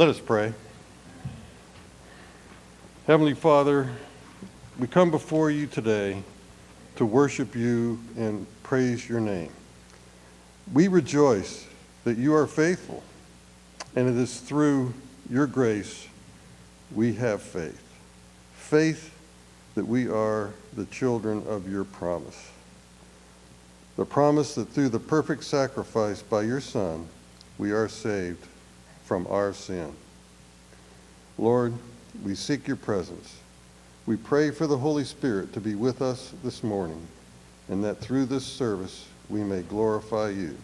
Let us pray. Heavenly Father, we come before you today to worship you and praise your name. We rejoice that you are faithful, and it is through your grace we have faith. Faith that we are the children of your promise. The promise that through the perfect sacrifice by your Son, we are saved from our sin. Lord, we seek your presence. We pray for the Holy Spirit to be with us this morning, and that through this service we may glorify you.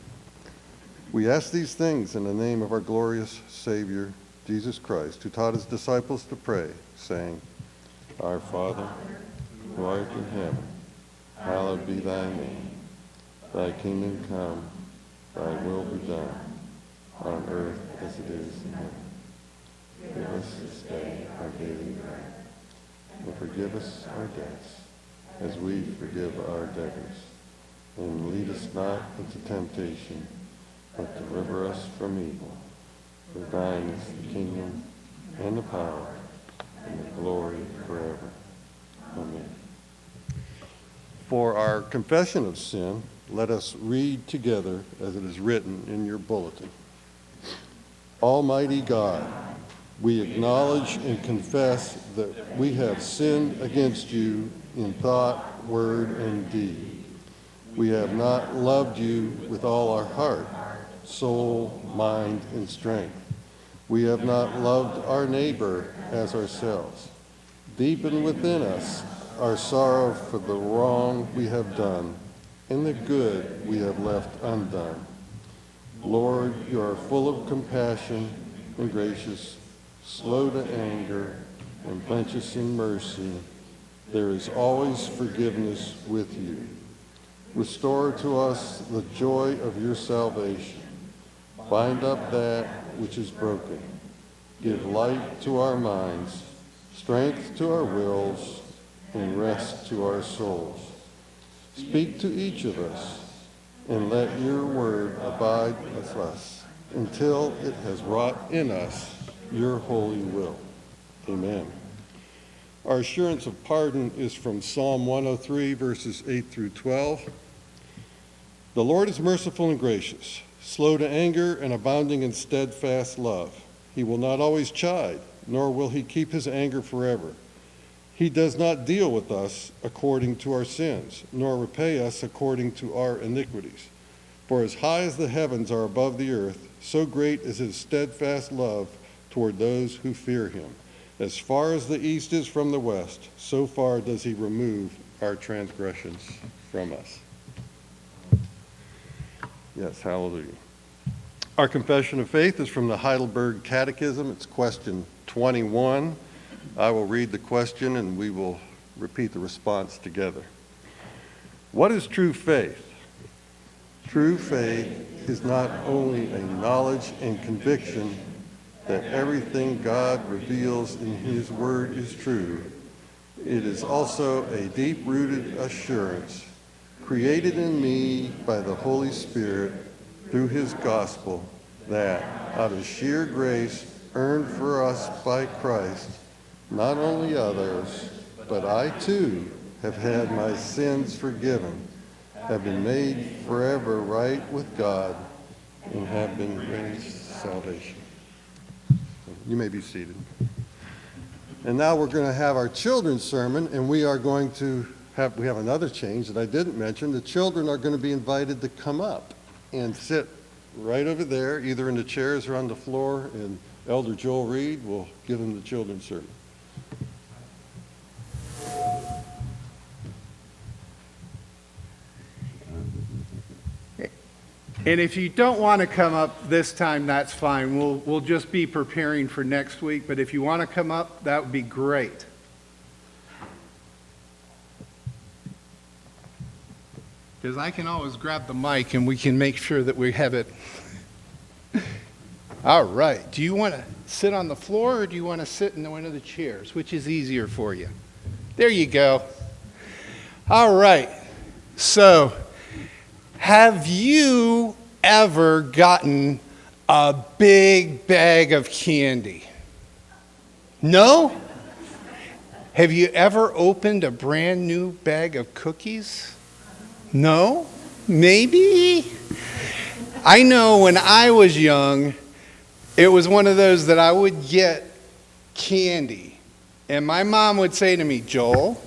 We ask these things in the name of our glorious Savior, Jesus Christ, who taught his disciples to pray, saying, Our Father, who art in heaven, hallowed be thy name. Thy kingdom come, thy will be done, on earth as it is in heaven. Give us this day our daily bread, and forgive us our debts, as we forgive our debtors. And lead us not into temptation, but deliver us from evil. For thine is the kingdom, and the power, and the glory forever. Amen. For our confession of sin, let us read together as it is written in your bulletin. Almighty God, we acknowledge and confess that we have sinned against you in thought, word, and deed. We have not loved you with all our heart, soul, mind, and strength. We have not loved our neighbor as ourselves. Deepen within us our sorrow for the wrong we have done and the good we have left undone. Lord, you are full of compassion and gracious, slow to anger, and plenteous in mercy. There is always forgiveness with you. Restore to us the joy of your salvation. Bind up that which is broken. Give light to our minds, strength to our wills, and rest to our souls. Speak to each of us, and let your word abide with us until it has wrought in us your holy will. Amen. Our assurance of pardon is from Psalm 103, verses 8 through 12. The Lord is merciful and gracious, slow to anger and abounding in steadfast love. He will not always chide, nor will he keep his anger forever. He does not deal with us according to our sins, nor repay us according to our iniquities. For as high as the heavens are above the earth, so great is his steadfast love toward those who fear him. As far as the east is from the west, so far does he remove our transgressions from us. Yes, hallelujah. Our confession of faith is from the Heidelberg Catechism. It's question 21. I will read the question and we will repeat the response together. What is true faith? True faith is not only a knowledge and conviction that everything God reveals in his word is true. It is also a deep-rooted assurance created in me by the Holy Spirit through his gospel that out of sheer grace earned for us by Christ, not only others, but I too have had my sins forgiven, have been made forever right with God, and have been raised to salvation. You may be seated. And now we're going to have our children's sermon, and we have another change that I didn't mention. The children are going to be invited to come up and sit right over there, either in the chairs or on the floor, and Elder Joel Reed will give them the children's sermon. And if you don't want to come up this time, that's fine. We'll just be preparing for next week. But if you want to come up, that would be great. Because I can always grab the mic and we can make sure that we have it. All right. Do you want to sit on the floor or do you want to sit in one of the chairs? Which is easier for you? There you go. All right. So, have you ever gotten A big bag of candy. No? Have you ever opened a brand new bag of cookies? No? Maybe? I know when I was young, it was one of those that I would get candy. And my mom would say to me, Joel,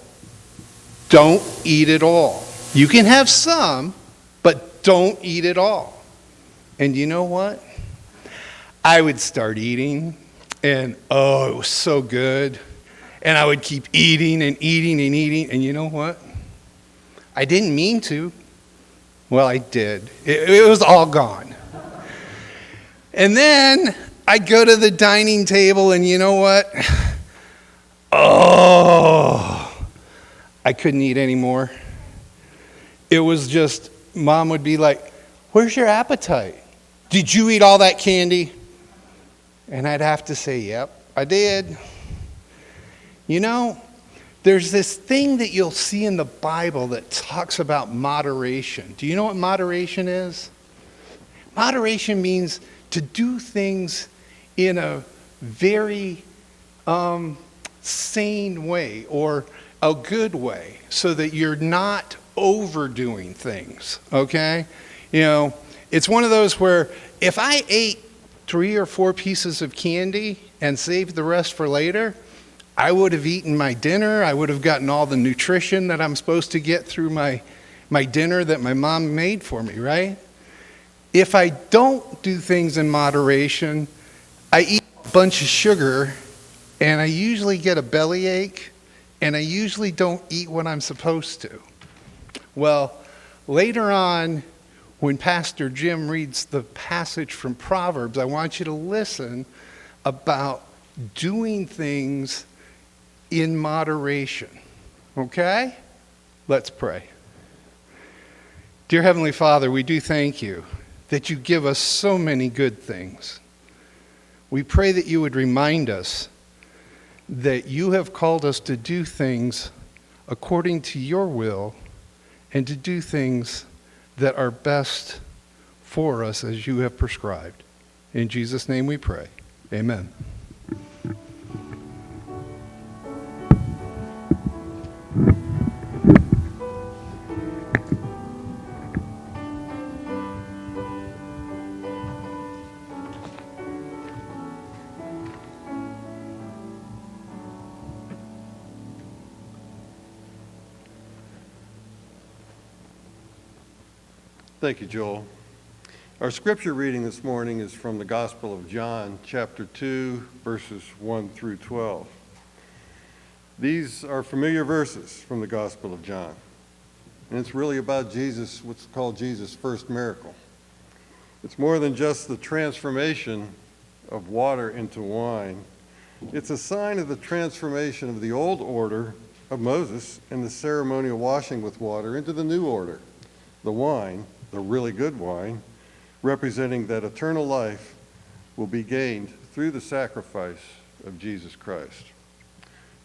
don't eat it all. You can have some, but don't eat it all. And you know what? I would start eating, and it was so good. And I would keep eating and eating and eating. And you know what? I didn't mean to. Well, I did. It was all gone. And then I'd go to the dining table, and you know what? I couldn't eat anymore. It was just, Mom would be like, where's your appetite? Did you eat all that candy? And I'd have to say, yep, I did. You know, there's this thing that you'll see in the Bible that talks about moderation. Do you know what moderation is? Moderation means to do things in a very sane way or a good way so that you're not overdoing things, okay? You know, it's one of those where if I ate 3 or 4 pieces of candy and saved the rest for later, I would have eaten my dinner. I would have gotten all the nutrition that I'm supposed to get through my dinner that my mom made for me, right? If I don't do things in moderation, I eat a bunch of sugar, and I usually get a bellyache, and I usually don't eat what I'm supposed to. Well, later on, when Pastor Jim reads the passage from Proverbs, I want you to listen about doing things in moderation. Okay? Let's pray. Dear Heavenly Father, we do thank you that you give us so many good things. We pray that you would remind us that you have called us to do things according to your will and to do things that are best for us as you have prescribed. In Jesus' name we pray. Amen. Thank you, Joel. Our scripture reading this morning is from the Gospel of John, chapter 2, verses 1 through 12. These are familiar verses from the Gospel of John. And it's really about Jesus, what's called Jesus' first miracle. It's more than just the transformation of water into wine. It's a sign of the transformation of the old order of Moses and the ceremonial washing with water into the new order, the wine, the really good wine, representing that eternal life will be gained through the sacrifice of Jesus Christ.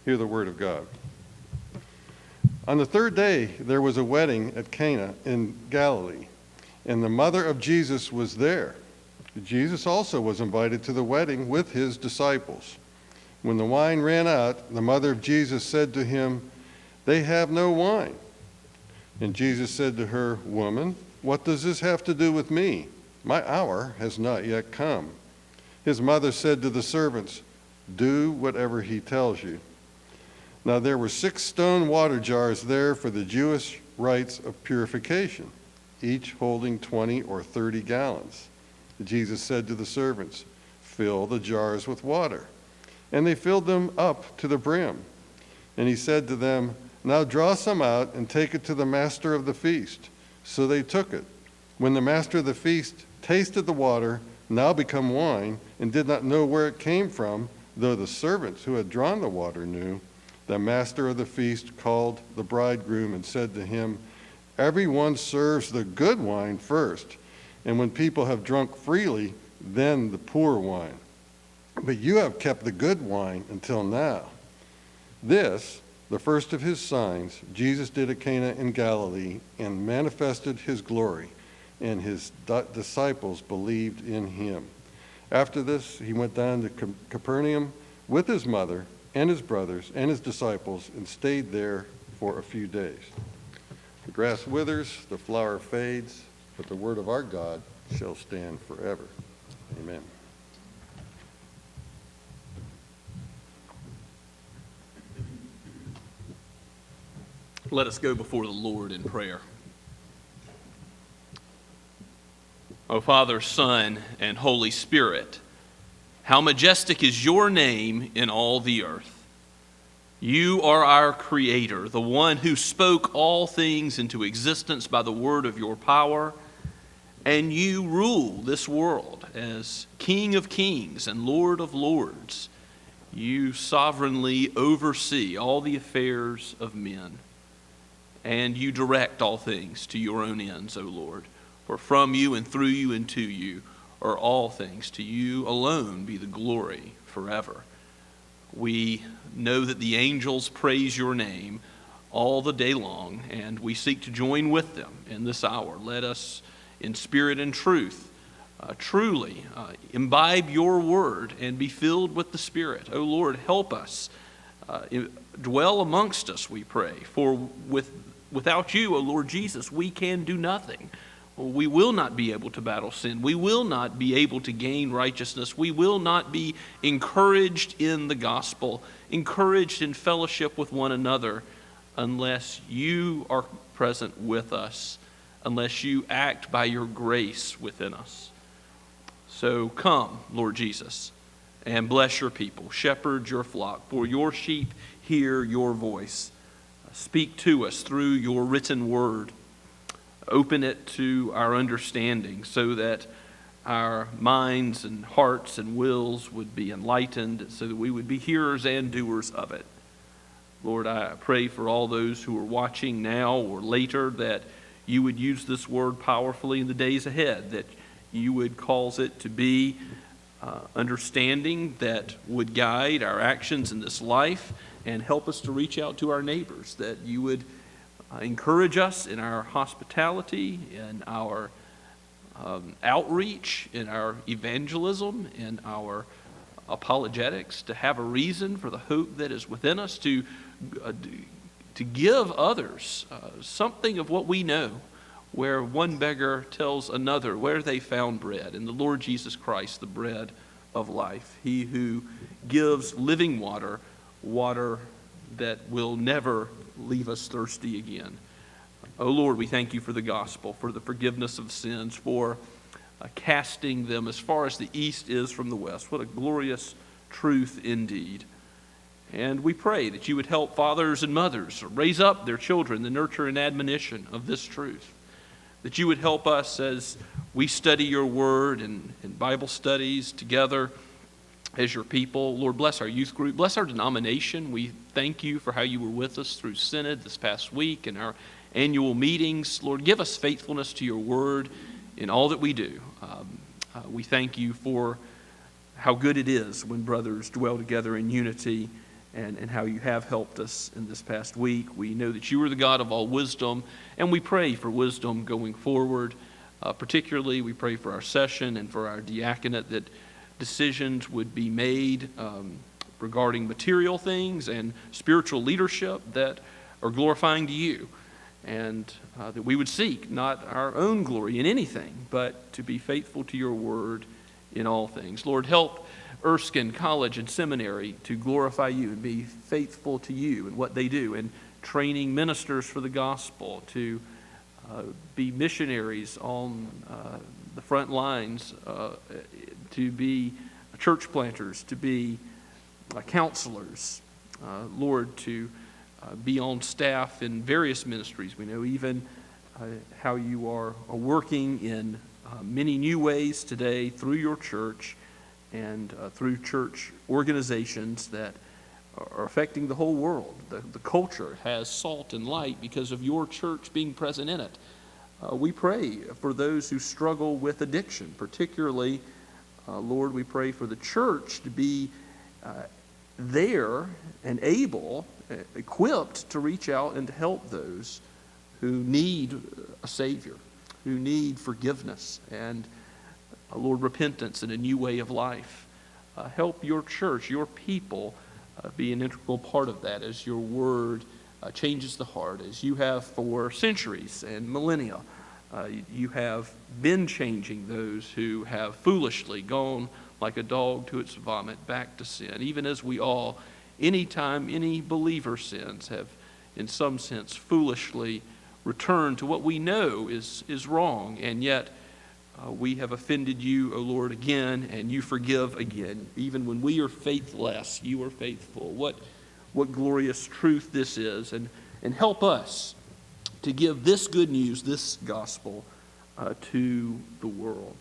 Hear the word of God. On the third day, there was a wedding at Cana in Galilee, and the mother of Jesus was there. Jesus also was invited to the wedding with his disciples. When the wine ran out, the mother of Jesus said to him, "They have no wine." And Jesus said to her, "Woman, what does this have to do with me? My hour has not yet come." His mother said to the servants, "Do whatever he tells you." Now there were 6 stone water jars there for the Jewish rites of purification, each holding 20 or 30 gallons. Jesus said to the servants, "Fill the jars with water." And they filled them up to the brim. And he said to them, "Now draw some out and take it to the master of the feast." So they took it. When the master of the feast tasted the water, now become wine, and did not know where it came from, though the servants who had drawn the water knew, the master of the feast called the bridegroom and said to him, "Everyone serves the good wine first, and when people have drunk freely, then the poor wine. But you have kept the good wine until now." This, the first of his signs, Jesus did at Cana in Galilee and manifested his glory, and his disciples believed in him. After this, he went down to Capernaum with his mother and his brothers and his disciples and stayed there for a few days. The grass withers, the flower fades, but the word of our God shall stand forever. Amen. Let us go before the Lord in prayer. O Father, Son, and Holy Spirit, how majestic is your name in all the earth. You are our Creator, the one who spoke all things into existence by the word of your power, and you rule this world as King of kings and Lord of lords. You sovereignly oversee all the affairs of men, and you direct all things to your own ends, O Lord. For from you and through you and to you are all things. To you alone be the glory forever. We know that the angels praise your name all the day long, and we seek to join with them in this hour. Let us, in spirit and truth, truly imbibe your word and be filled with the Spirit. O Lord, help us. Dwell amongst us, we pray. For without you, O Lord Jesus, we can do nothing. We will not be able to battle sin. We will not be able to gain righteousness. We will not be encouraged in the gospel, encouraged in fellowship with one another, unless you are present with us, unless you act by your grace within us. So come, Lord Jesus, and bless your people. Shepherd your flock, for your sheep hear your voice. Speak to us through your written word. Open it to our understanding so that our minds and hearts and wills would be enlightened, so that we would be hearers and doers of it. Lord, I pray for all those who are watching now or later that you would use this word powerfully in the days ahead, that you would cause it to be understanding that would guide our actions in this life and help us to reach out to our neighbors, that you would encourage us in our hospitality, in our outreach, in our evangelism, in our apologetics, to have a reason for the hope that is within us, to give others something of what we know, where one beggar tells another where they found bread, in the Lord Jesus Christ, the bread of life, he who gives living water, water that will never leave us thirsty again. Oh Lord, we thank you for the gospel, for the forgiveness of sins, for casting them as far as the east is from the west. What a glorious truth indeed. And we pray that you would help fathers and mothers raise up their children, the nurture and admonition of this truth. That you would help us as we study your word and Bible studies together as your people. Lord, bless our youth group. Bless our denomination. We thank you for how you were with us through Synod this past week and our annual meetings. Lord, give us faithfulness to your word in all that we do. We thank you for how good it is when brothers dwell together in unity, and how you have helped us in this past week. We know that you are the God of all wisdom, and we pray for wisdom going forward. Particularly, we pray for our session and for our diaconate, that decisions would be made regarding material things and spiritual leadership that are glorifying to you, and that we would seek not our own glory in anything, but to be faithful to your word in all things. Lord, help Erskine College and Seminary to glorify you and be faithful to you in what they do, and training ministers for the gospel, to be missionaries on the front lines, to be church planters, to be counselors, Lord, to be on staff in various ministries. We know even how you are working in many new ways today through your church and through church organizations that are affecting the whole world. The culture has salt and light because of your church being present in it. We pray for those who struggle with addiction, particularly, Lord, we pray for the church to be there and able, equipped to reach out and to help those who need a Savior, who need forgiveness, and Lord, repentance and a new way of life. Help your church, your people, be an integral part of that as your word changes the heart, as you have for centuries and millennia. You have been changing those who have foolishly gone like a dog to its vomit back to sin, even as we all, anytime any believer sins, have in some sense foolishly returned to what we know is wrong, and yet we have offended you, O Lord, again, and you forgive again. Even when we are faithless, you are faithful. What glorious truth this is, and help us to give this good news, this gospel, to the world.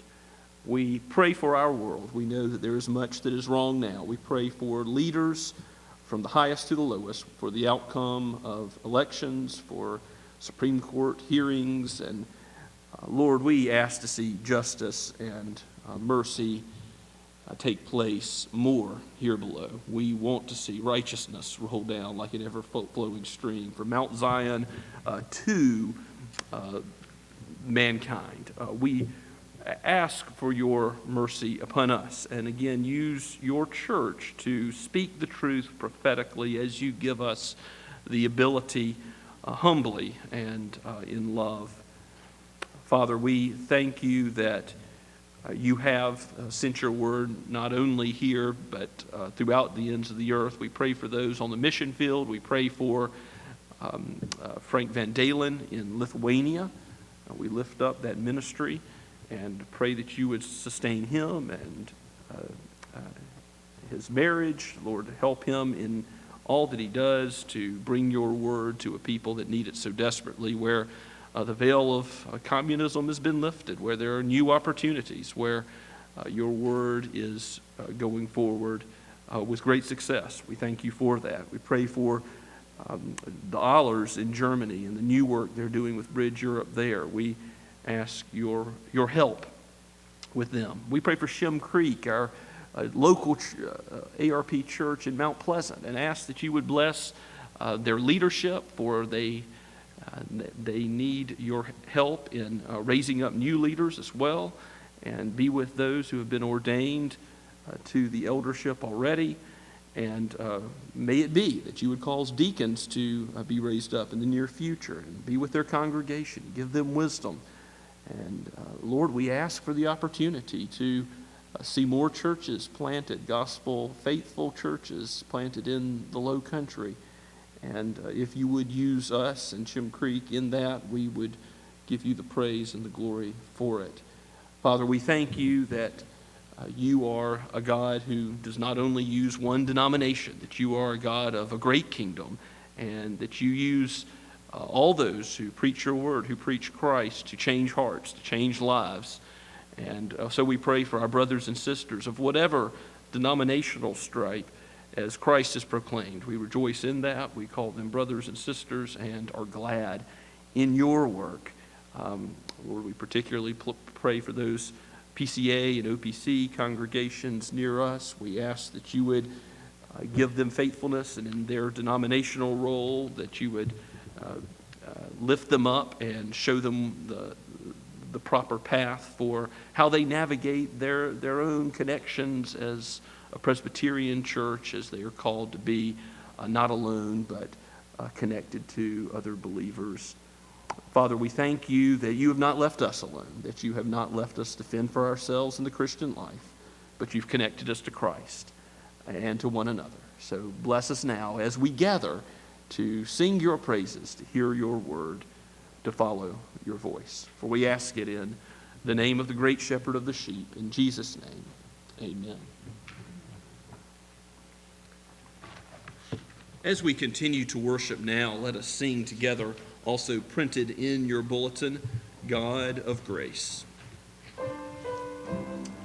We pray for our world. We know that there is much that is wrong now. We pray for leaders from the highest to the lowest, for the outcome of elections, for Supreme Court hearings, and Lord, we ask to see justice and mercy take place more here below. We want to see righteousness roll down like an ever-flowing stream from Mount Zion to mankind. We ask for your mercy upon us, and again, use your church to speak the truth prophetically as you give us the ability humbly and in love. Father, we thank you that you have sent your word not only here, but throughout the ends of the earth. We pray for those on the mission field. We pray for Frank Van Dalen in Lithuania. We lift up that ministry and pray that you would sustain him and his marriage. Lord, help him in all that he does to bring your word to a people that need it so desperately, where the veil of communism has been lifted, where there are new opportunities, where your word is going forward with great success. We thank you for that. We pray for the Ahlers in Germany and the new work they're doing with Bridge Europe there. We ask your help with them. We pray for Shem Creek, our local ARP church in Mount Pleasant, and ask that you would bless their leadership, for they need your help in raising up new leaders as well, and be with those who have been ordained to the eldership already. And may it be that you would cause deacons to be raised up in the near future, and be with their congregation, give them wisdom. And Lord, we ask for the opportunity to see more churches planted, gospel faithful churches planted in the Low Country. And if you would use us and Shem Creek in that, we would give you the praise and the glory for it. Father, we thank you that you are a God who does not only use one denomination, that you are a God of a great kingdom, and that you use all those who preach your word, who preach Christ, to change hearts, to change lives. And so we pray for our brothers and sisters of whatever denominational stripe, as Christ is proclaimed. We rejoice in that. We call them brothers and sisters and are glad in your work. Lord, we particularly pray for those PCA and OPC congregations near us. We ask that you would give them faithfulness, and in their denominational role, that you would lift them up and show them the proper path for how they navigate their own connections as a Presbyterian church, as they are called to be not alone, but connected to other believers. Father, we thank you that you have not left us alone, that you have not left us to fend for ourselves in the Christian life, but you've connected us to Christ and to one another. So bless us now as we gather to sing your praises, to hear your word, to follow your voice. For we ask it in the name of the great shepherd of the sheep, in Jesus' name, amen. As we continue to worship now, let us sing together, also printed in your bulletin, God of Grace.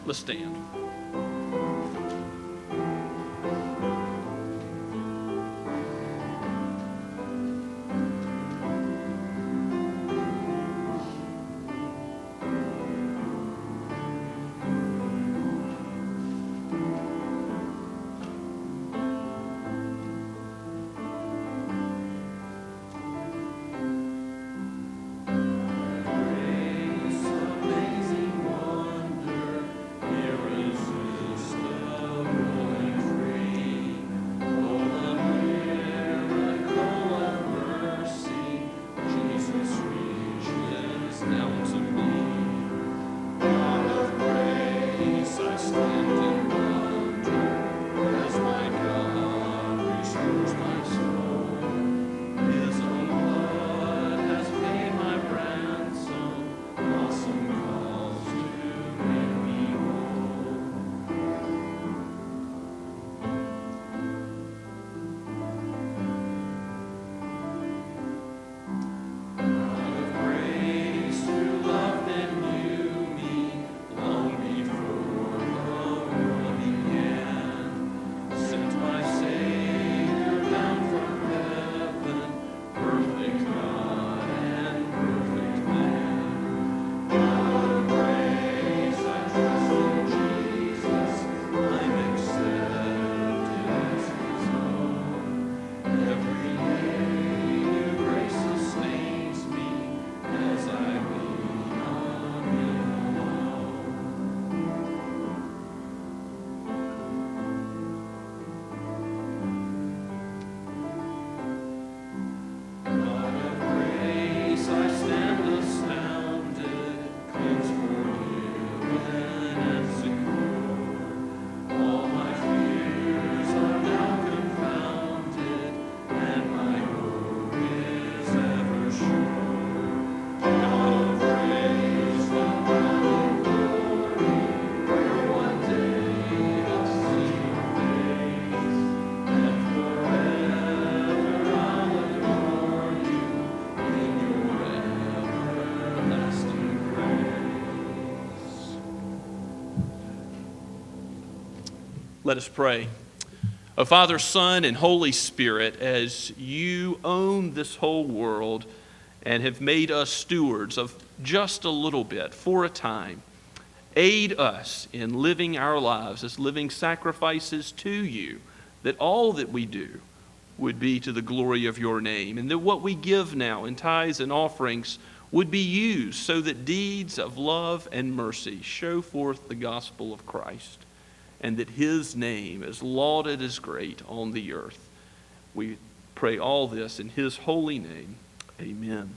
Let's stand. Let us pray. O Father, Son, and Holy Spirit, as you own this whole world and have made us stewards of just a little bit for a time, aid us in living our lives as living sacrifices to you, that all that we do would be to the glory of your name, and that what we give now in tithes and offerings would be used so that deeds of love and mercy show forth the gospel of Christ, and that his name is lauded as great on the earth. We pray all this in his holy name. Amen.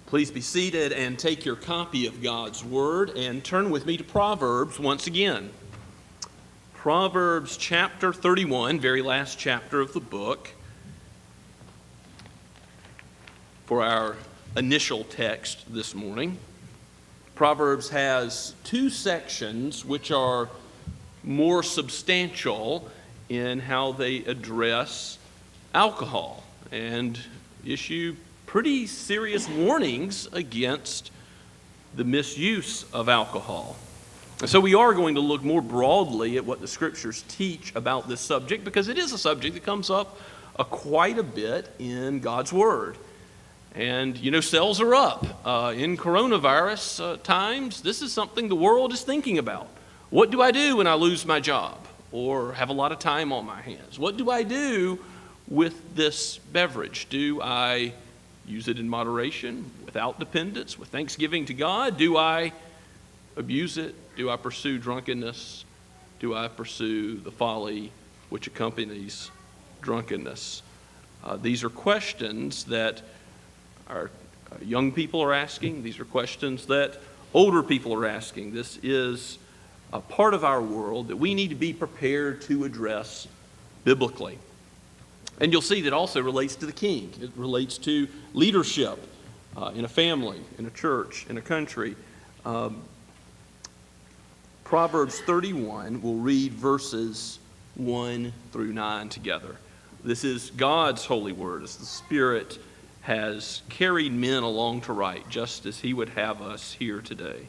Please be seated and take your copy of God's Word and turn with me to Proverbs once again. Proverbs chapter 31, very last chapter of the book, for our initial text this morning. Proverbs has two sections which are more substantial in how they address alcohol and issue pretty serious warnings against the misuse of alcohol. And so we are going to look more broadly at what the Scriptures teach about this subject, because it is a subject that comes up quite a bit in God's Word. And, sales are up. In coronavirus times, this is something the world is thinking about. What do I do when I lose my job or have a lot of time on my hands? What do I do with this beverage? Do I use it in moderation, without dependence, with thanksgiving to God? Do I abuse it? Do I pursue drunkenness? Do I pursue the folly which accompanies drunkenness? These are questions that our young people are asking. These are questions that older people are asking. This is a part of our world that we need to be prepared to address biblically. And you'll see that also relates to the king. It relates to leadership in a family, in a church, in a country. Proverbs 31, we'll read verses 1 through 9 together. This is God's holy word, as the Spirit has carried men along to write, just as he would have us here today.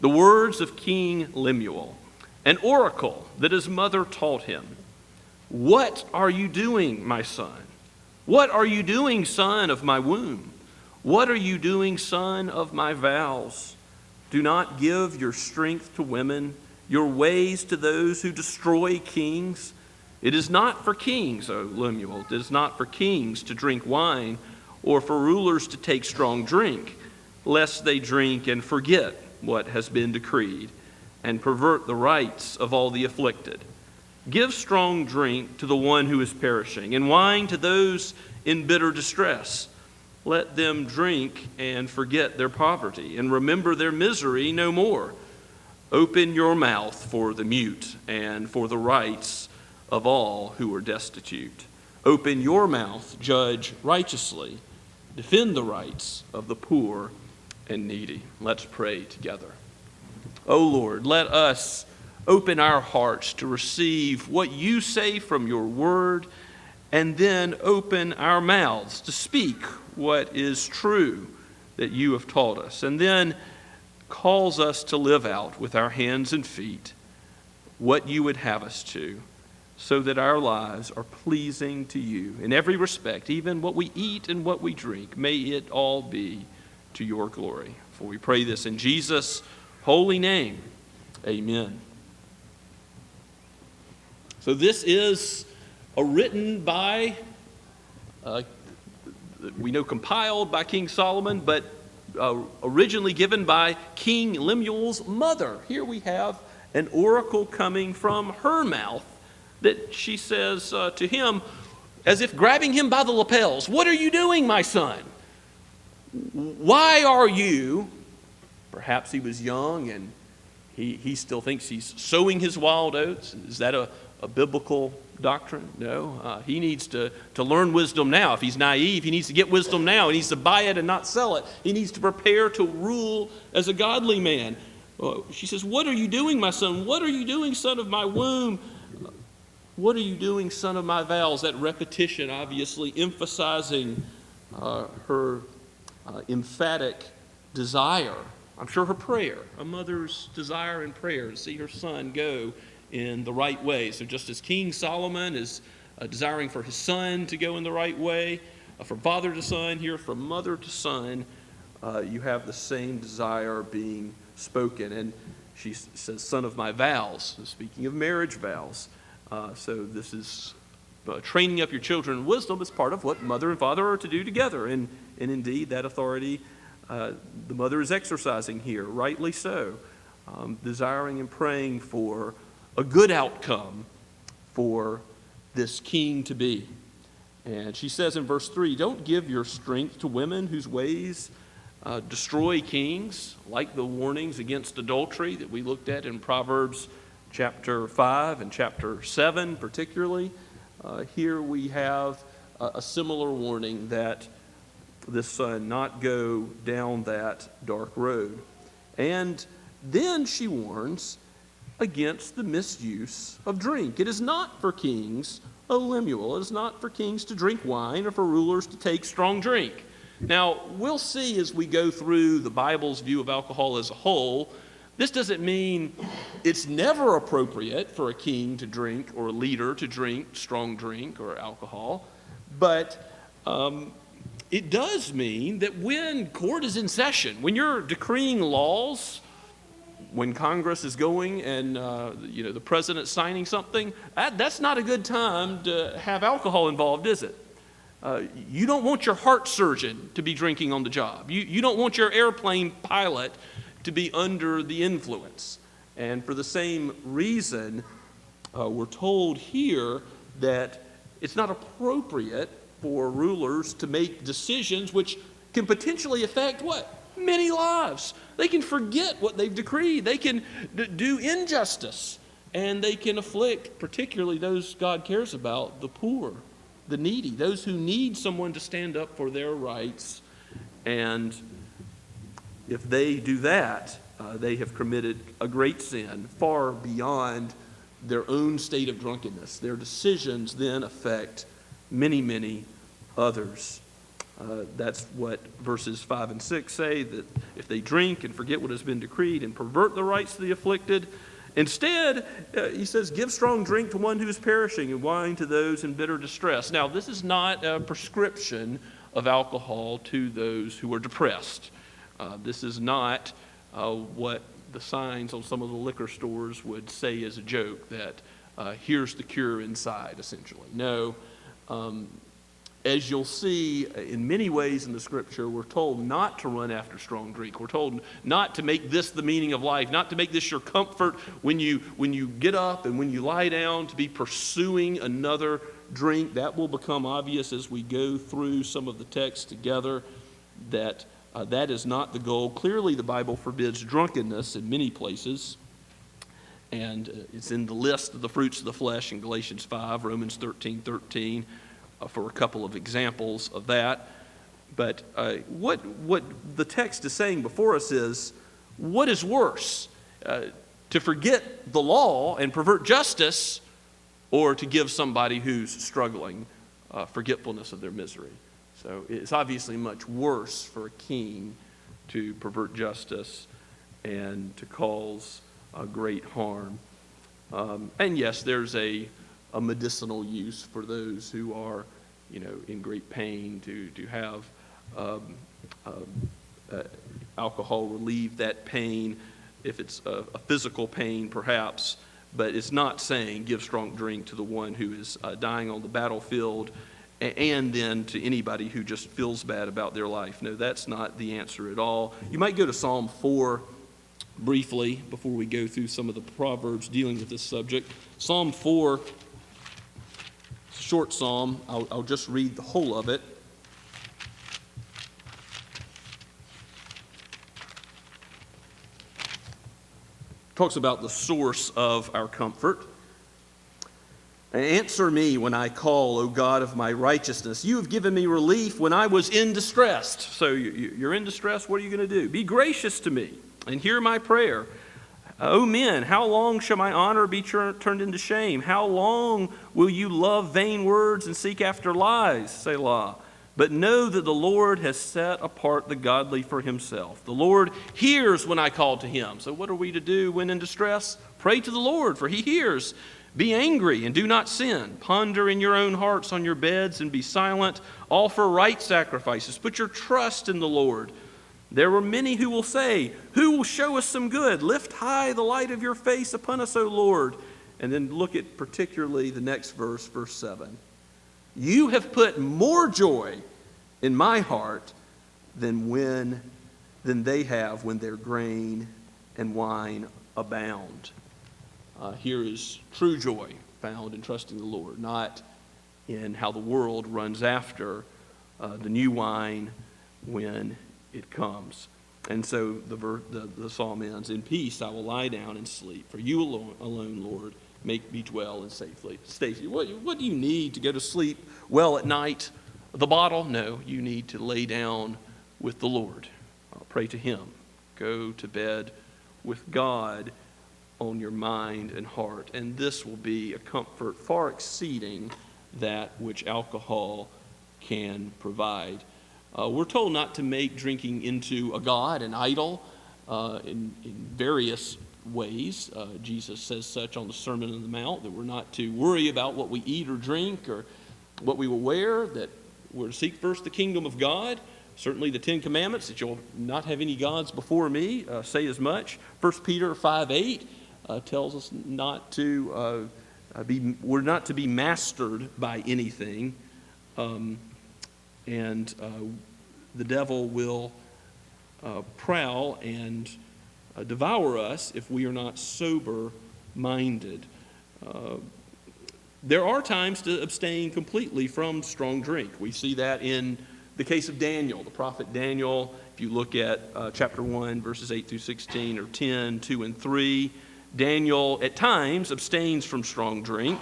The words of King Lemuel, an oracle that his mother taught him. What are you doing, my son? What are you doing, son of my womb? What are you doing, son of my vows? Do not give your strength to women, your ways to those who destroy kings. It is not for kings, O Lemuel, it is not for kings to drink wine, or for rulers to take strong drink, lest they drink and forget what has been decreed, and pervert the rights of all the afflicted. Give strong drink to the one who is perishing, and wine to those in bitter distress. Let them drink and forget their poverty, and remember their misery no more. Open your mouth for the mute, and for the rights of all who are destitute. Open your mouth, judge righteously. Defend the rights of the poor and needy. Let's pray together. O Lord, let us open our hearts to receive what you say from your word, and then open our mouths to speak what is true that you have taught us, and then calls us to live out with our hands and feet what you would have us to, so that our lives are pleasing to you in every respect, even what we eat and what we drink. May it all be to your glory. For we pray this in Jesus' holy name. Amen. So this is written by, we know compiled by King Solomon, but originally given by King Lemuel's mother. Here we have an oracle coming from her mouth that she says to him, as if grabbing him by the lapels. What are you doing, my son? Why are you? Perhaps he was young and he still thinks he's sowing his wild oats. Is that a biblical doctrine? No. He needs to learn wisdom now. If he's naive, he needs to get wisdom now. He needs to buy it and not sell it. He needs to prepare to rule as a godly man. She says, what are you doing, my son? What are you doing, son of my womb? What are you doing, son of my vows? That repetition obviously emphasizing her emphatic desire. I'm sure her prayer, a mother's desire and prayer to see her son go in the right way. So just as King Solomon is desiring for his son to go in the right way, from father to son, here from mother to son, you have the same desire being spoken. And she says, son of my vows, speaking of marriage vows. So this is training up your children in wisdom is part of what mother and father are to do together. And indeed, that authority the mother is exercising here, rightly so, desiring and praying for a good outcome for this king to be. And she says in verse 3, don't give your strength to women whose ways destroy kings, like the warnings against adultery that we looked at in Proverbs chapter 5 and chapter 7 particularly. Here we have a similar warning that this son not go down that dark road. And then she warns against the misuse of drink. It is not for kings, O Lemuel, it is not for kings to drink wine or for rulers to take strong drink. Now, we'll see as we go through the Bible's view of alcohol as a whole, this doesn't mean it's never appropriate for a king to drink or a leader to drink strong drink or alcohol, but it does mean that when court is in session, when you're decreeing laws, when Congress is going and the president's signing something, that's not a good time to have alcohol involved, is it? You don't want your heart surgeon to be drinking on the job. You don't want your airplane pilot to be under the influence. And for the same reason, we're told here that it's not appropriate for rulers to make decisions which can potentially affect what? Many lives. They can forget what they've decreed. They can do injustice. And they can afflict, particularly those God cares about, the poor, the needy, those who need someone to stand up for their rights. And if they do that, they have committed a great sin far beyond their own state of drunkenness. Their decisions then affect many, many others. That's what verses 5 and 6 say, that if they drink and forget what has been decreed and pervert the rights of the afflicted, instead, he says, give strong drink to one who is perishing and wine to those in bitter distress. Now, this is not a prescription of alcohol to those who are depressed. This is not what the signs on some of the liquor stores would say as a joke, that here's the cure inside, essentially. No. As you'll see, in many ways in the Scripture, we're told not to run after strong drink. We're told not to make this the meaning of life, not to make this your comfort when you get up and when you lie down, to be pursuing another drink. That will become obvious as we go through some of the texts together, that that is not the goal. Clearly, the Bible forbids drunkenness in many places, and it's in the list of the fruits of the flesh in Galatians 5, Romans 13:13. For a couple of examples of that. But what the text is saying before us is, what is worse, to forget the law and pervert justice, or to give somebody who's struggling forgetfulness of their misery? So it's obviously much worse for a king to pervert justice and to cause great harm. And yes, there's a medicinal use for those who are, in great pain, to have alcohol relieve that pain, if it's a physical pain perhaps, but it's not saying give strong drink to the one who is dying on the battlefield and then to anybody who just feels bad about their life. No, that's not the answer at all. You might go to Psalm 4 briefly before we go through some of the Proverbs dealing with this subject. Psalm 4, short psalm. I'll just read the whole of it. Talks about the source of our comfort. Answer me when I call, O God of my righteousness. You have given me relief when I was in distress. So you're in distress, what are you going to do? Be gracious to me and hear my prayer. O men, how long shall my honor be turned into shame? How long will you love vain words and seek after lies? Selah. But know that the Lord has set apart the godly for himself. The Lord hears when I call to him. So what are we to do when in distress? Pray to the Lord, for he hears. Be angry and do not sin. Ponder in your own hearts on your beds and be silent. Offer right sacrifices. Put your trust in the Lord. There were many who will say, who will show us some good? Lift high the light of your face upon us, O Lord. And then look at particularly the next verse, verse 7. You have put more joy in my heart than they have when their grain and wine abound. Here is true joy found in trusting the Lord, not in how the world runs after the new wine when it comes. And so the psalm ends, in peace I will lie down and sleep, for you alone, Lord, make me dwell in safety. What do you need to go to sleep well at night? The bottle? No, you need to lay down with the Lord. Pray to him. Go to bed with God on your mind and heart. And this will be a comfort far exceeding that which alcohol can provide. We're told not to make drinking into a god, an idol, in various ways. Jesus says such on the Sermon on the Mount, that we're not to worry about what we eat or drink or what we will wear, that we're to seek first the kingdom of God. Certainly the Ten Commandments, that you'll not have any gods before me, say as much. 1 Peter 5:8 tells us not to we're not to be mastered by anything. And the devil will prowl and devour us if we are not sober-minded. There are times to abstain completely from strong drink. We see that in the case of Daniel, the prophet Daniel. If you look at chapter 1, verses 8 through 16, or 10, 2 and 3, Daniel at times abstains from strong drink.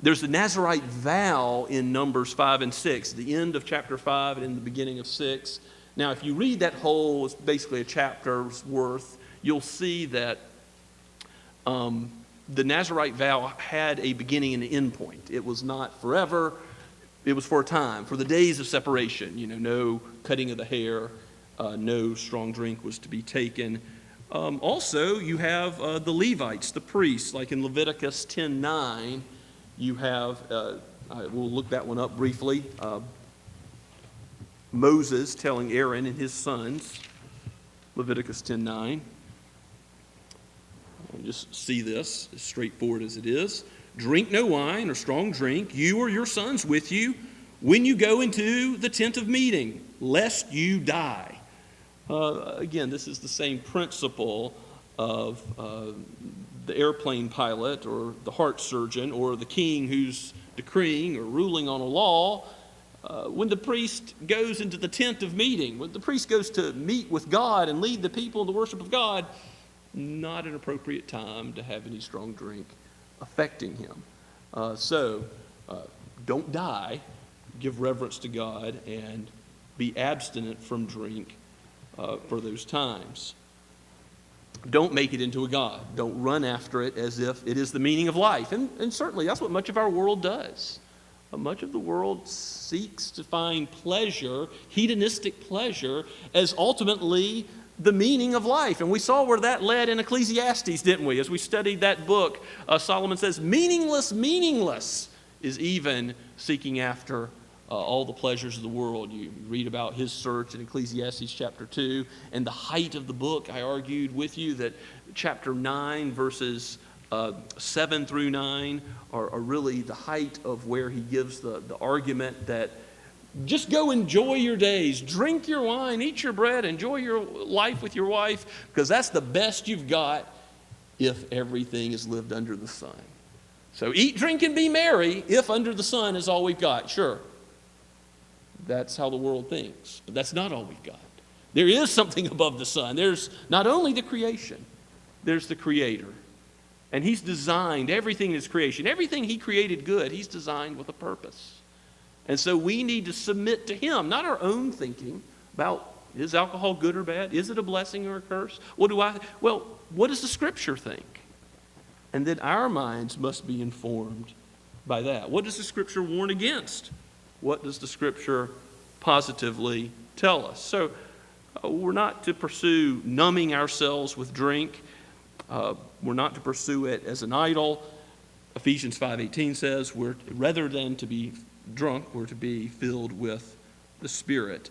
There's the Nazirite vow in Numbers 5 and 6, the end of chapter 5 and in the beginning of 6. Now, if you read that whole, it's basically a chapter's worth, you'll see that the Nazirite vow had a beginning and an end point. It was not forever. It was for a time, for the days of separation. No cutting of the hair, no strong drink was to be taken. Also, you have the Levites, the priests, like in Leviticus 10:9. You have, we'll look that one up briefly, Moses telling Aaron and his sons, Leviticus 10:9. Just see this, as straightforward as it is. Drink no wine or strong drink, you or your sons with you, when you go into the tent of meeting, lest you die. Again, this is the same principle of the airplane pilot or the heart surgeon or the king who's decreeing or ruling on a law. When the priest goes into the tent of meeting, when the priest goes to meet with God and lead the people in the worship of God, not an appropriate time to have any strong drink affecting him. So don't die, give reverence to God, and be abstinent from drink for those times. Don't make it into a god. Don't run after it as if it is the meaning of life. And certainly that's what much of our world does. Much of the world seeks to find pleasure, hedonistic pleasure, as ultimately the meaning of life. And we saw where that led in Ecclesiastes, didn't we? As we studied that book, Solomon says, meaningless is even seeking after all the pleasures of the world. You read about his search in Ecclesiastes chapter 2. And the height of the book, I argued with you that chapter 9, verses 7 through 9 are really the height of where he gives the argument that just go enjoy your days, drink your wine, eat your bread, enjoy your life with your wife, because that's the best you've got if everything is lived under the sun. So eat, drink, and be merry if under the sun is all we've got. Sure, that's how the world thinks, but that's not all we've got. There is something above the sun. There's not only the creation, there's the Creator. And He's designed everything in His creation. Everything He created good, He's designed with a purpose. And so we need to submit to Him, not our own thinking about, is alcohol good or bad? Is it a blessing or a curse? What does the Scripture think? And then our minds must be informed by that. What does the Scripture warn against? What does the Scripture positively tell us? So we're not to pursue numbing ourselves with drink. We're not to pursue it as an idol. Ephesians 5:18 says, rather than to be drunk, we're to be filled with the Spirit.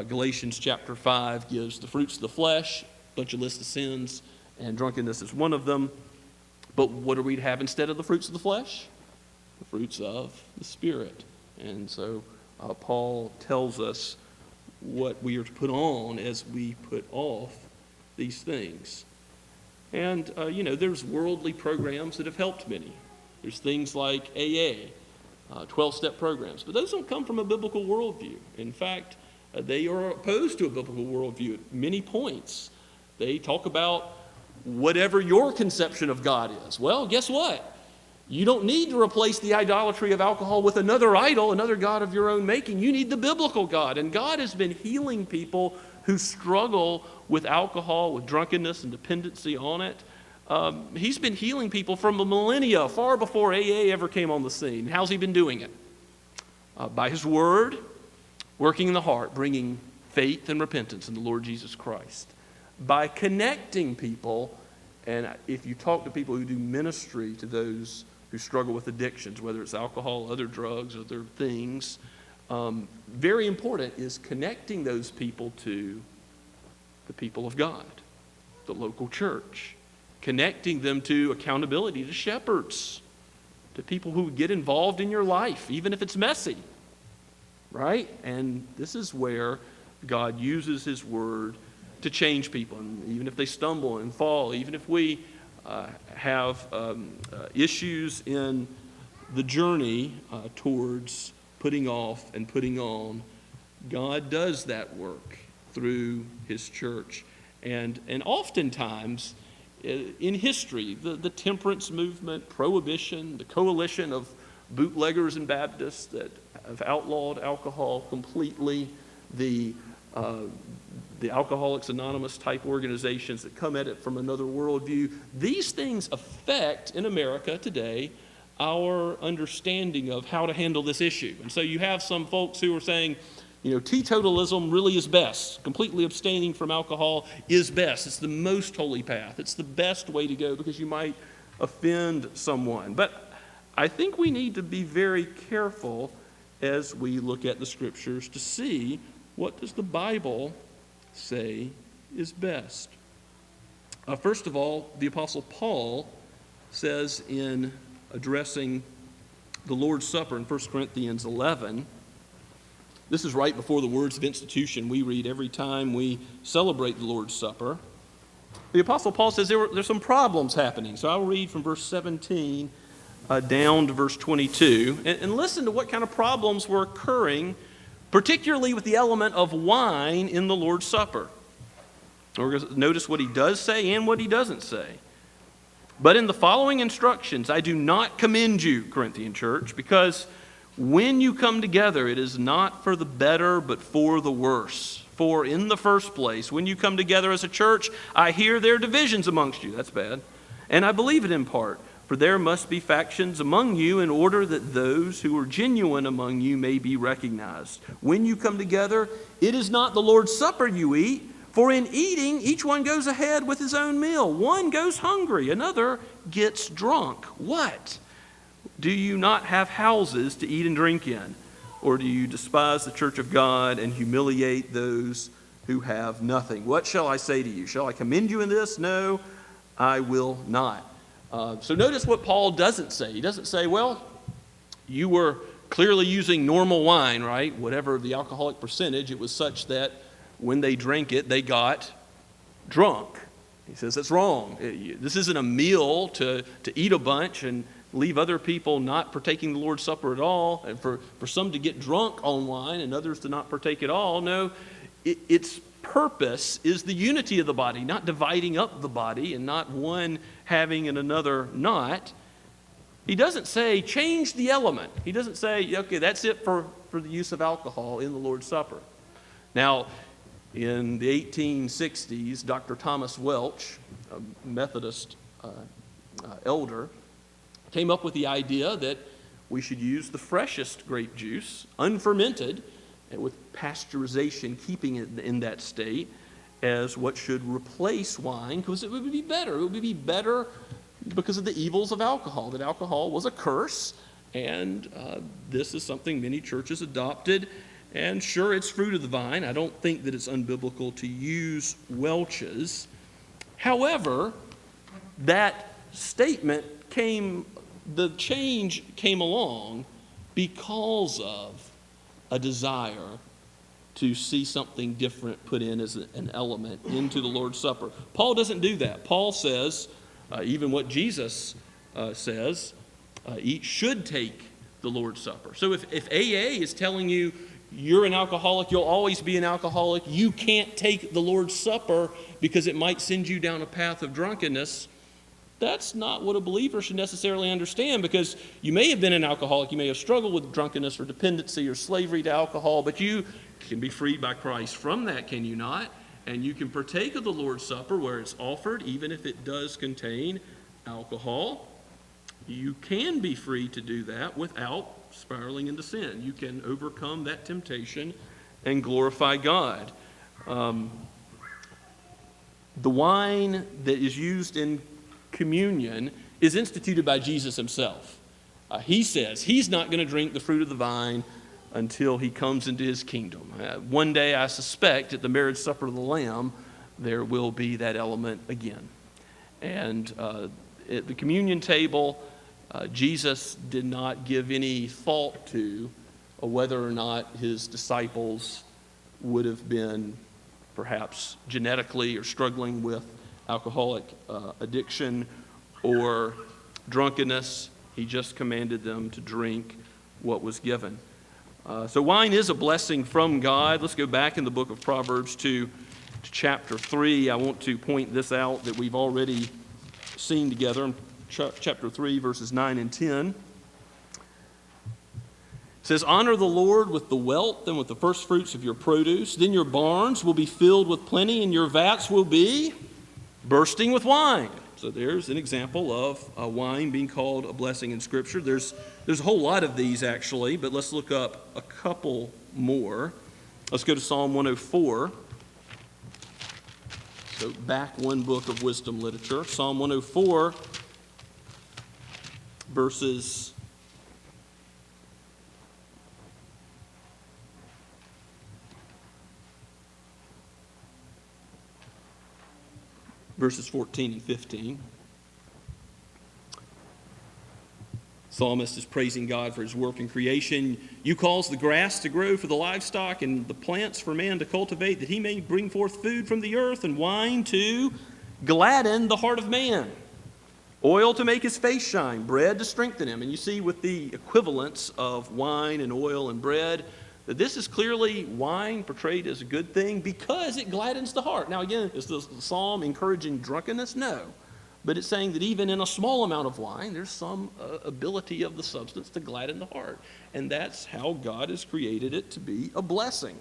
Galatians chapter 5 gives the fruits of the flesh, a bunch of lists of sins, and drunkenness is one of them. But what are we to have instead of the fruits of the flesh? The fruits of the Spirit. And so Paul tells us what we are to put on as we put off these things. And, there's worldly programs that have helped many. There's things like AA, 12-step programs. But those don't come from a biblical worldview. In fact, they are opposed to a biblical worldview at many points. They talk about whatever your conception of God is. Well, guess what? You don't need to replace the idolatry of alcohol with another idol, another god of your own making. You need the biblical God. And God has been healing people who struggle with alcohol, with drunkenness and dependency on it. He's been healing people from the millennia, far before AA ever came on the scene. How's He been doing it? By His Word, working in the heart, bringing faith and repentance in the Lord Jesus Christ. By connecting people, and if you talk to people who do ministry to those who struggle with addictions, whether it's alcohol, other drugs, other things, very important is connecting those people to the people of God, the local church, connecting them to accountability, to shepherds, to people who get involved in your life, even if it's messy, right? And this is where God uses His Word to change people, and even if they stumble and fall, even if we have issues in the journey towards putting off and putting on, God does that work through His church. And oftentimes in history, the temperance movement, prohibition, the coalition of bootleggers and Baptists that have outlawed alcohol completely, the Alcoholics Anonymous type organizations that come at it from another worldview. These things affect, in America today, our understanding of how to handle this issue. And so you have some folks who are saying, teetotalism really is best. Completely abstaining from alcohol is best. It's the most holy path. It's the best way to go because you might offend someone. But I think we need to be very careful as we look at the Scriptures to see, what does the Bible say is best? First of all, the Apostle Paul says in addressing the Lord's Supper in 1 Corinthians 11, this is right before the words of institution we read every time we celebrate the Lord's Supper. The Apostle Paul says there's some problems happening. So I'll read from verse 17 down to verse 22. And listen to what kind of problems were occurring, particularly with the element of wine in the Lord's Supper. Notice what he does say and what he doesn't say. But in the following instructions, I do not commend you, Corinthian church, because when you come together, it is not for the better, but for the worse. For in the first place, when you come together as a church, I hear there are divisions amongst you. That's bad. And I believe it in part. For there must be factions among you in order that those who are genuine among you may be recognized. When you come together, it is not the Lord's Supper you eat, for in eating, each one goes ahead with his own meal. One goes hungry, another gets drunk. What? Do you not have houses to eat and drink in? Or do you despise the church of God and humiliate those who have nothing? What shall I say to you? Shall I commend you in this? No, I will not. So notice what Paul doesn't say. He doesn't say, well, you were clearly using normal wine, right? Whatever the alcoholic percentage, it was such that when they drank it, they got drunk. He says that's wrong. This isn't a meal to eat a bunch and leave other people not partaking the Lord's Supper at all, and for some to get drunk on wine and others to not partake at all. No, its purpose is the unity of the body, not dividing up the body and not one having and another not. He doesn't say change the element. He doesn't say, okay, that's it for the use of alcohol in the Lord's Supper. Now, in the 1860s, Dr. Thomas Welch, a Methodist elder, came up with the idea that we should use the freshest grape juice, unfermented, and with pasteurization, keeping it in that state, as what should replace wine, because it would be better. It would be better because of the evils of alcohol, that alcohol was a curse, and this is something many churches adopted. And sure, it's fruit of the vine. I don't think that it's unbiblical to use Welch's. However, that statement the change came along because of a desire to see something different put in as an element into the Lord's Supper. Paul doesn't do that. Paul says, even what Jesus says, each should take the Lord's Supper. So if AA is telling you you're an alcoholic, you'll always be an alcoholic, you can't take the Lord's Supper because it might send you down a path of drunkenness, that's not what a believer should necessarily understand, because you may have been an alcoholic, you may have struggled with drunkenness or dependency or slavery to alcohol, but you can be freed by Christ from that, can you not? And you can partake of the Lord's Supper where it's offered, even if it does contain alcohol. You can be free to do that without spiraling into sin. You can overcome that temptation and glorify God. The wine that is used in communion is instituted by Jesus himself. He says he's not going to drink the fruit of the vine until he comes into his kingdom. One day, I suspect, at the marriage supper of the Lamb, there will be that element again. And at the communion table, Jesus did not give any thought to whether or not his disciples would have been perhaps genetically or struggling with alcoholic addiction or drunkenness. He just commanded them to drink what was given. So wine is a blessing from God. Let's go back in the book of Proverbs to chapter 3. I want to point this out that we've already seen together in chapter 3, verses 9 and 10. It says, honor the Lord with the wealth and with the first fruits of your produce. Then your barns will be filled with plenty, and your vats will be bursting with wine. So there's an example of wine being called a blessing in Scripture. There's a whole lot of these, actually, but let's look up a couple more. Let's go to Psalm 104. So back one book of wisdom literature. Psalm 104, verses 14 and 15. Psalmist is praising God for his work in creation. You cause the grass to grow for the livestock and the plants for man to cultivate, that he may bring forth food from the earth and wine to gladden the heart of man, oil to make his face shine, bread to strengthen him. And you see with the equivalence of wine and oil and bread, that this is clearly wine portrayed as a good thing because it gladdens the heart. Now again, is the psalm encouraging drunkenness? No. But it's saying that even in a small amount of wine, there's some ability of the substance to gladden the heart. And that's how God has created it to be a blessing.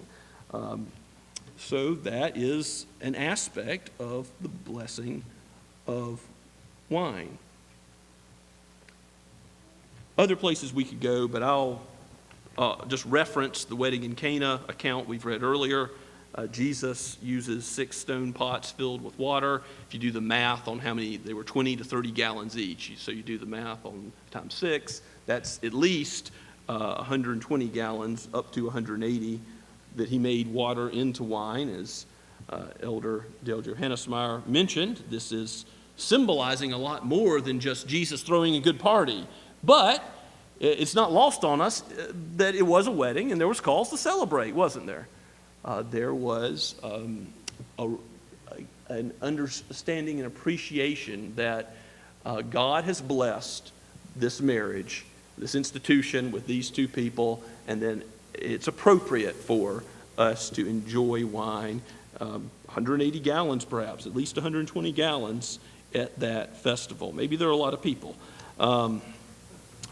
So that is an aspect of the blessing of wine. Other places we could go, but I'll just reference the wedding in Cana account we've read earlier. Jesus uses 6 stone pots filled with water. If you do the math on how many, they were 20 to 30 gallons each. So you do the math on times 6, that's at least 120 gallons up to 180 that he made water into wine. As Elder Dale Johannesmeyer mentioned, this is symbolizing a lot more than just Jesus throwing a good party. But it's not lost on us that it was a wedding and there was cause to celebrate, wasn't there? There was an understanding and appreciation that God has blessed this marriage, this institution with these two people, and then it's appropriate for us to enjoy wine, 180 gallons perhaps, at least 120 gallons at that festival. Maybe there are a lot of people.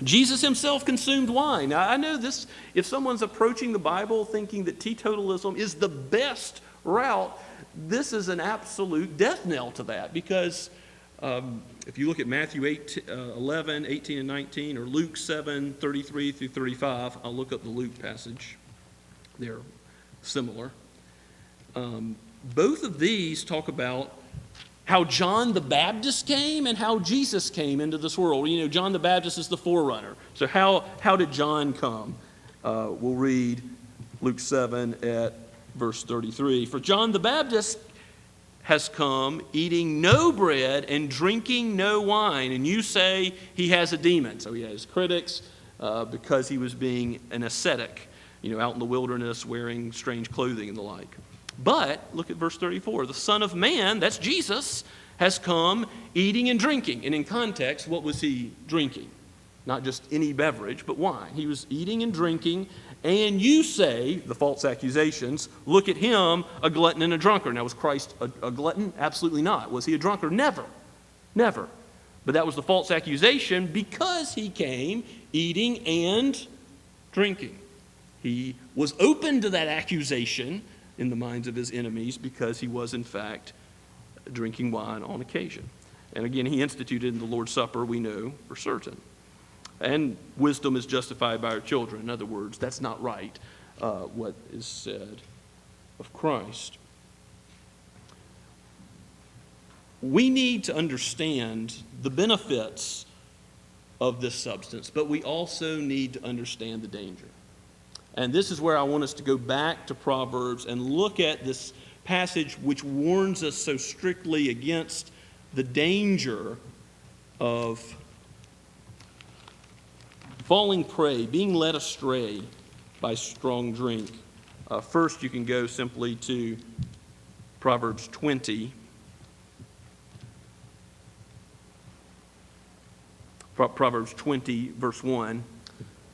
Jesus himself consumed wine. Now, I know this, if someone's approaching the Bible thinking that teetotalism is the best route, this is an absolute death knell to that, because if you look at Matthew 11, 18, and 19, or Luke 7, 33 through 35, I'll look up the Luke passage. They're similar. Both of these talk about how John the Baptist came and how Jesus came into this world. You know, John the Baptist is the forerunner. So how did John come? We'll read Luke 7 at verse 33. For John the Baptist has come eating no bread and drinking no wine, and you say he has a demon. So he has critics because he was being an ascetic, out in the wilderness wearing strange clothing and the like. But look at verse 34. The Son of Man, that's Jesus, has come eating and drinking. And in context, what was he drinking? Not just any beverage, but wine. He was eating and drinking, and you say, the false accusations, look at him, a glutton and a drunkard. Now, was Christ a glutton? Absolutely not. Was he a drunkard? Never. Never. But that was the false accusation because he came eating and drinking. He was open to that accusation in the minds of his enemies because he was, in fact, drinking wine on occasion. And again, he instituted in the Lord's Supper, we know for certain. And wisdom is justified by her children. In other words, that's not right, what is said of Christ. We need to understand the benefits of this substance, but we also need to understand the danger. And this is where I want us to go back to Proverbs and look at this passage which warns us so strictly against the danger of falling prey, being led astray by strong drink. First, you can go simply to Proverbs 20. Proverbs 20, verse 1.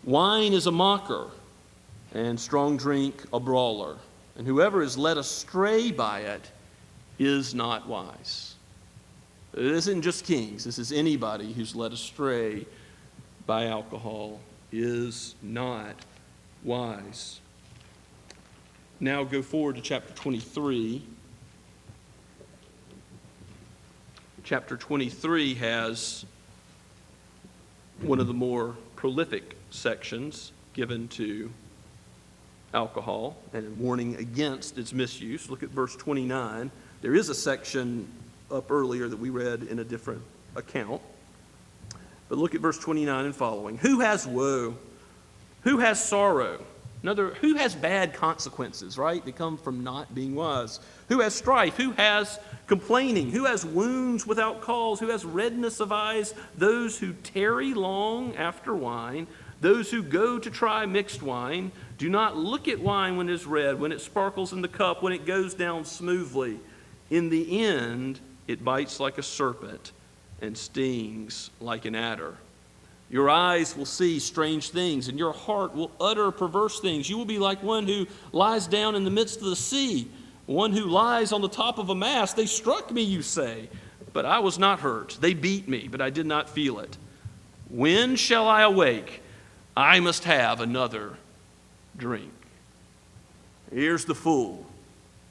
Wine is a mocker, and strong drink a brawler. And whoever is led astray by it is not wise. It isn't just kings. This is anybody who's led astray by alcohol is not wise. Now go forward to chapter 23. Chapter 23 has one of the more prolific sections given to alcohol and warning against its misuse. Look at verse 29. There is a section up earlier that we read in a different account. But look at verse 29 and following. Who has woe? Who has sorrow? Who has bad consequences, right? They come from not being wise. Who has strife? Who has complaining? Who has wounds without cause? Who has redness of eyes? Those who tarry long after wine. Those who go to try mixed wine. Do not look at wine when it is red, when it sparkles in the cup, when it goes down smoothly. In the end, it bites like a serpent and stings like an adder. Your eyes will see strange things, and your heart will utter perverse things. You will be like one who lies down in the midst of the sea, one who lies on the top of a mast. They struck me, you say, but I was not hurt. They beat me, but I did not feel it. When shall I awake? I must have another drink. Here's the fool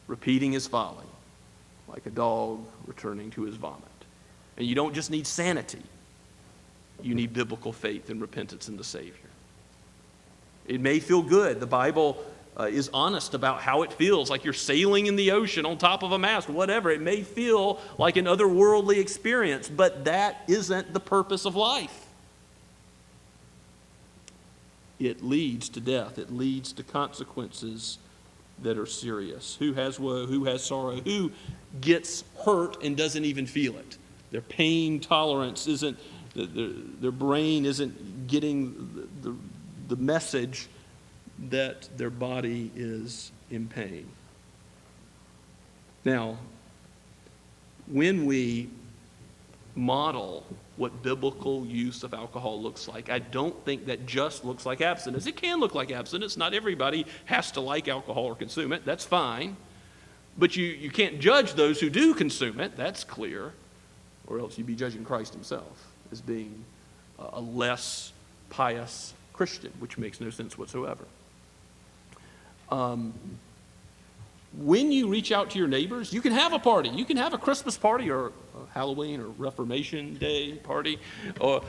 repeating his folly, like a dog returning to his vomit. And you don't just need sanity. You need biblical faith and repentance in the Savior. It may feel good. The Bible is honest about how it feels, like you're sailing in the ocean on top of a mast, whatever. It may feel like an otherworldly experience, but that isn't the purpose of life. It leads to death. It leads to consequences that are serious. Who has woe? Who has sorrow? Who gets hurt and doesn't even feel it? Their pain tolerance isn't, their brain isn't getting the message that their body is in pain. Now, when we model what biblical use of alcohol looks like. I don't think that just looks like abstinence. It can look like abstinence. Not everybody has to like alcohol or consume it. That's fine. But you can't judge those who do consume it. That's clear. Or else you'd be judging Christ himself as being a less pious Christian, which makes no sense whatsoever. When you reach out to your neighbors, you can have a party. You can have a Christmas party or a Halloween or Reformation Day party. Or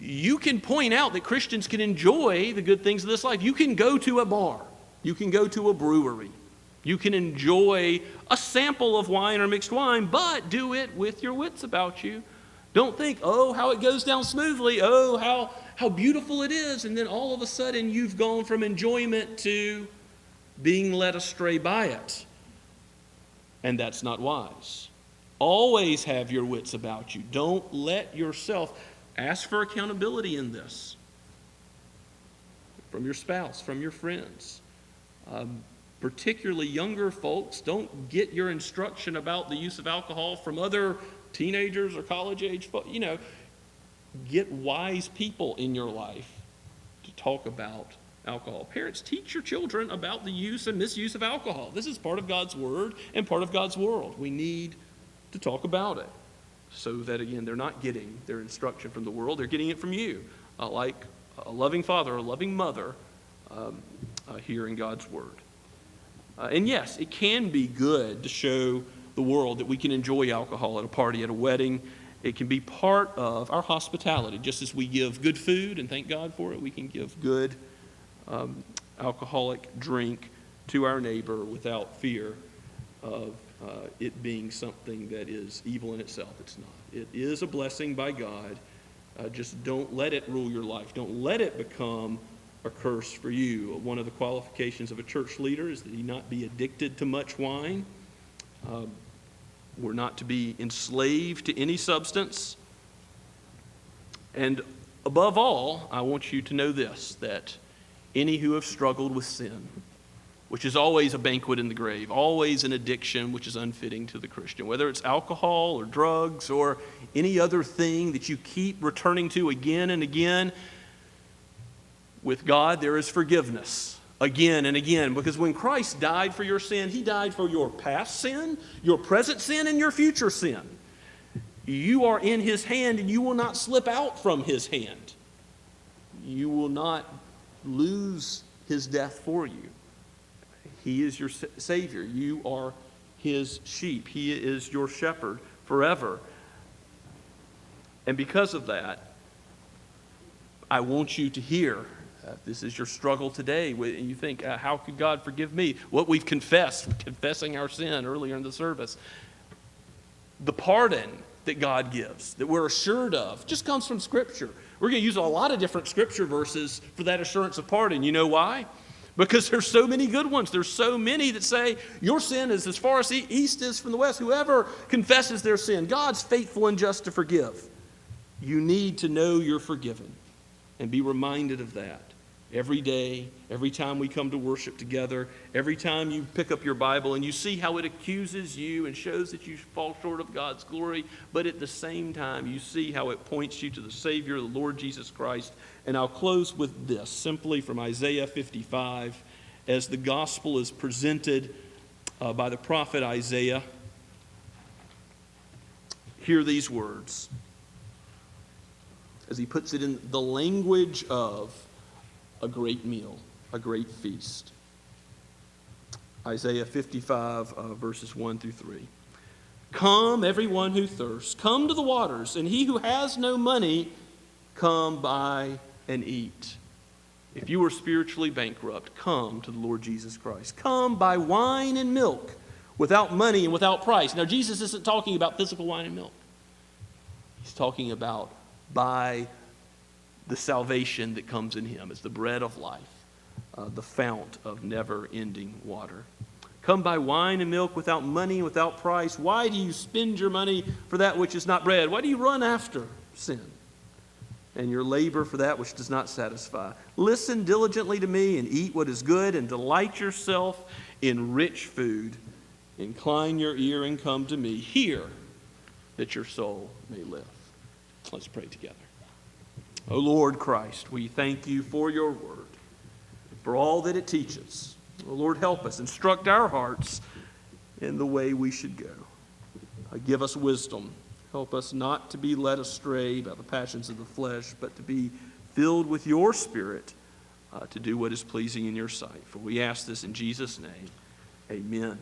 you can point out that Christians can enjoy the good things of this life. You can go to a bar. You can go to a brewery. You can enjoy a sample of wine or mixed wine, but do it with your wits about you. Don't think, oh, how it goes down smoothly. Oh, how beautiful it is. And then all of a sudden you've gone from enjoyment to being led astray by it. And that's not wise. Always have your wits about you. Don't let yourself ask for accountability in this. From your spouse, from your friends. Particularly younger folks, don't get your instruction about the use of alcohol from other teenagers or college-age folks. Get wise people in your life to talk about alcohol. Parents, teach your children about the use and misuse of alcohol. This is part of God's word and part of God's world. We need to talk about it so that, again, they're not getting their instruction from the world. They're getting it from you, like a loving father or a loving mother here in God's word. And yes, it can be good to show the world that we can enjoy alcohol at a party, at a wedding. It can be part of our hospitality. Just as we give good food and thank God for it, we can give good alcoholic drink to our neighbor without fear of it being something that is evil in itself. It's not. It is a blessing by God. Just don't let it rule your life. Don't let it become a curse for you. One of the qualifications of a church leader is that he not be addicted to much wine. We're not to be enslaved to any substance. And above all, I want you to know this, that any who have struggled with sin, which is always a banquet in the grave, always an addiction which is unfitting to the Christian, whether it's alcohol or drugs or any other thing that you keep returning to again and again, with God there is forgiveness again and again, because when Christ died for your sin, he died for your past sin, your present sin, and your future sin. You are in his hand and you will not slip out from his hand. You will not lose his death for you. He is your Savior. You are his sheep. He is your shepherd forever. And because of that, I want you to hear, if this is your struggle today, and you think, how could God forgive me? What we've confessing our sin earlier in the service. The pardon that God gives, that we're assured of, just comes from Scripture. We're going to use a lot of different Scripture verses for that assurance of pardon. You know why? Because there's so many good ones. There's so many that say, your sin is as far as the east is from the west. Whoever confesses their sin, God's faithful and just to forgive. You need to know you're forgiven and be reminded of that. Every day, every time we come to worship together, every time you pick up your Bible and you see how it accuses you and shows that you fall short of God's glory, but at the same time you see how it points you to the Savior, the Lord Jesus Christ. And I'll close with this, simply from Isaiah 55, as the gospel is presented by the prophet Isaiah. Hear these words, as he puts it in the language of a great meal, a great feast. Isaiah 55, verses 1 through 3. Come, everyone who thirsts, come to the waters, and he who has no money, come buy and eat. If you are spiritually bankrupt, come to the Lord Jesus Christ. Come buy wine and milk without money and without price. Now, Jesus isn't talking about physical wine and milk. He's talking about buy the salvation that comes in him. It's the bread of life, the fount of never-ending water. Come buy wine and milk without money, without price. Why do you spend your money for that which is not bread? Why do you run after sin and your labor for that which does not satisfy? Listen diligently to me and eat what is good, and delight yourself in rich food. Incline your ear and come to me. Hear, that your soul may live. Let's pray together. O Lord Christ, we thank you for your word, for all that it teaches. O Lord, help us, instruct our hearts in the way we should go. Give us wisdom. Help us not to be led astray by the passions of the flesh, but to be filled with your Spirit to do what is pleasing in your sight. For we ask this in Jesus' name. Amen.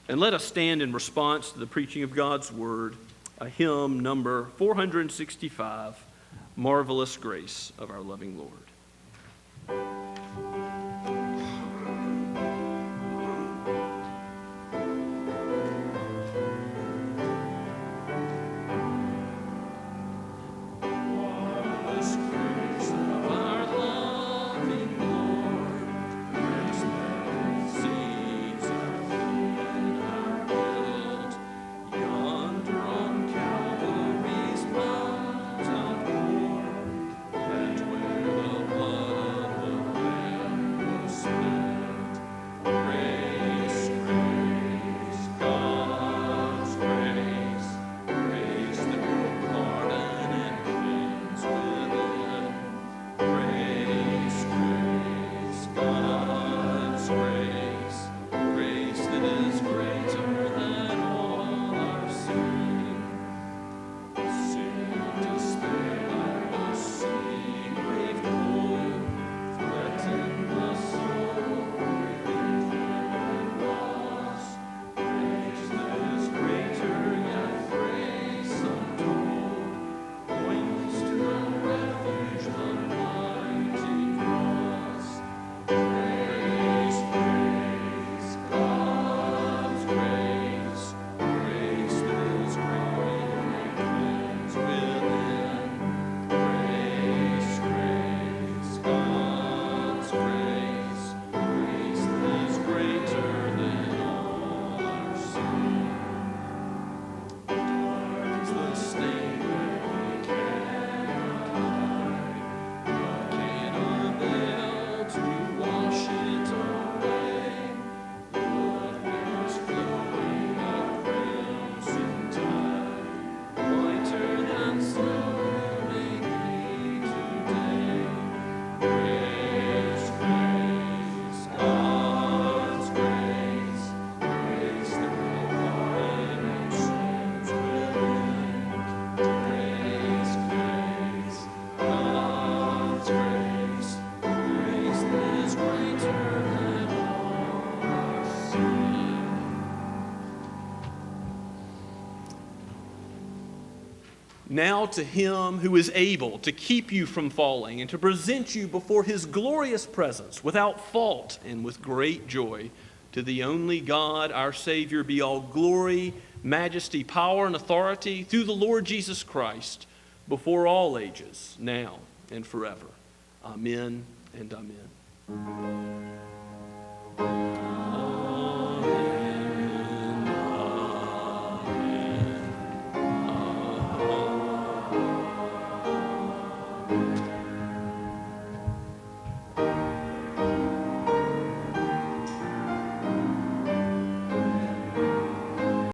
And let us stand in response to the preaching of God's word, a hymn number 465, Marvelous Grace of Our Loving Lord. Now to him who is able to keep you from falling and to present you before his glorious presence without fault and with great joy, to the only God, our Savior, be all glory, majesty, power, and authority through the Lord Jesus Christ, before all ages, now and forever. Amen and amen.